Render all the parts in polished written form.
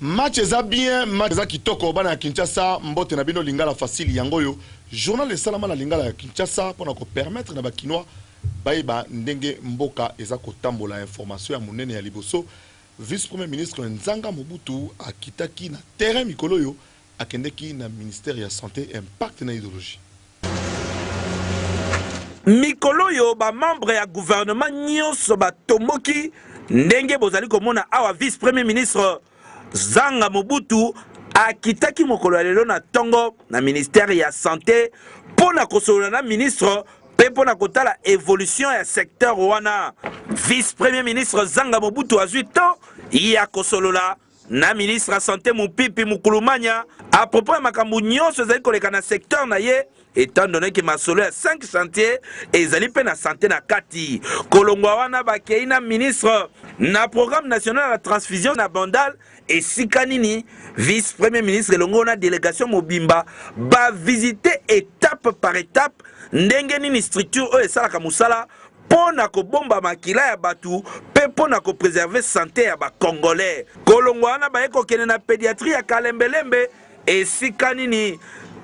Match eza bien, match eza kitoko bana ya Kinshasa, mbote na bino lingala facile yangoyo. Journal le salama na lingala ya Kinshasa pour nous permettre na bakinois ba ndenge mboka eza kotambola information ya munene ya liboso. Vice-premier ministre Nzanga Mobutu akitaki na terrain mikoloyo akendeki na ministère ya santé impact na idéologie. Mikoloyo ba membre ya gouvernement nyonso ba tomoki ndenge bozali komona awa vice-premier ministre Nzanga Mobutu akitaki mokolo ya lelo na tongo na ministère ya santé pona kosolola na ministre pe pona kotala évolution ya secteur wana. Vice-premier ministre Nzanga Mobutu azwi temps ya kosolola na ministre ya santé Mupipi Mukulumanya à propos ya makambo nyonso ezali koleka na secteur na ye étant donné que masolo ya 5 chantiers ezali pe na santé na kati kolongwa wana bakei na ministre na programme national de transfusion na bandal esika nini vice-premier ministre elongo na délégation mobimba ba visiter étape par étape ndenge nini structure oyo esalaka musala pona ko bomba makila ya batu pe pona ko préserver santé ya ba congolais kolongwa wana ba ekokene na pédiatrie ya Kalembelembe esika nini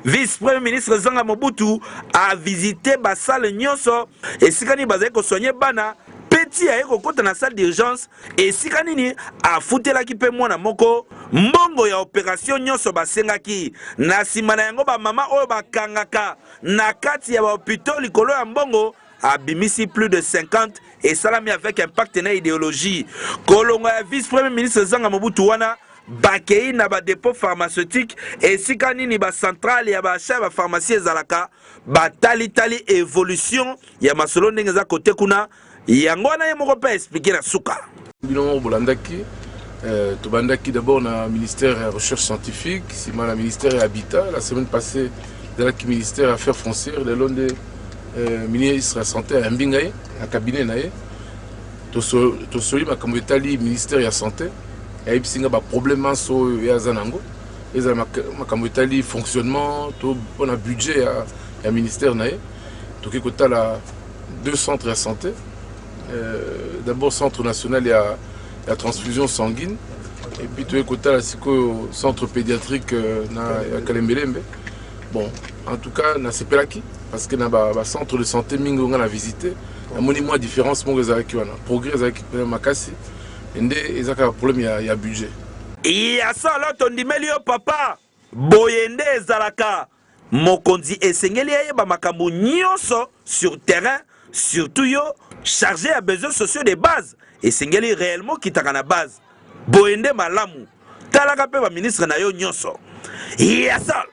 vice-premier ministre Nzanga Mobutu a visité ba salle nyonso esika nini bazali ko soigner bana petit a ekokota na salle d'urgence esika nini afutelaki pe mwana moko mbongo ya opération nyonso basengaki na sima na yango ba mama oyo bakangaka na kati ya ba hôpital likolo ya mbongo abimisi plus de 50 et salami avec impact na idéologie kolonga ya vice-premier ministre Nzanga Mobutu wana bakei na ba dépôt pharmaceutique esika nini ba centrale ya ba achat ba pharmacie ezalaka batali évolution ya masolo ndenge za kote kuna yango wana ye moko pe expliquer na suka bilan bolandaki tobandaki d'abord na ministère de la recherche scientifique sima na ministère de l'habitat la semaine passée dans le ministère des affaires foncières le long de ministre de la santé à Mbingaye na cabinet nae to soli makambo etali ministère de la santé et bisinga ba problème so ya zanango eza makambo etali fonctionnement to on a budget ya ministère nae to ki kotala 2 centres de santé d'abord centre national et la transfusion sanguine et puis tu écoutes la centre pédiatrique na Kalembelembe. Bon, en tout cas na sepelaki parce que na ba centre de santé mingi on a visité na moni moi différence mon ezaki wana progrès avec makasi ende ezaka problème ya budget et à ça là ton dimeli yo papa boyende ezalaka mokonzi esengeli ye ba makambo nyonso sur terrain surtout yo chargé à besoins sociaux de base et singeli réellement qui t'a na base boende malamu talaka pe ba ministre na yo nyonso et ça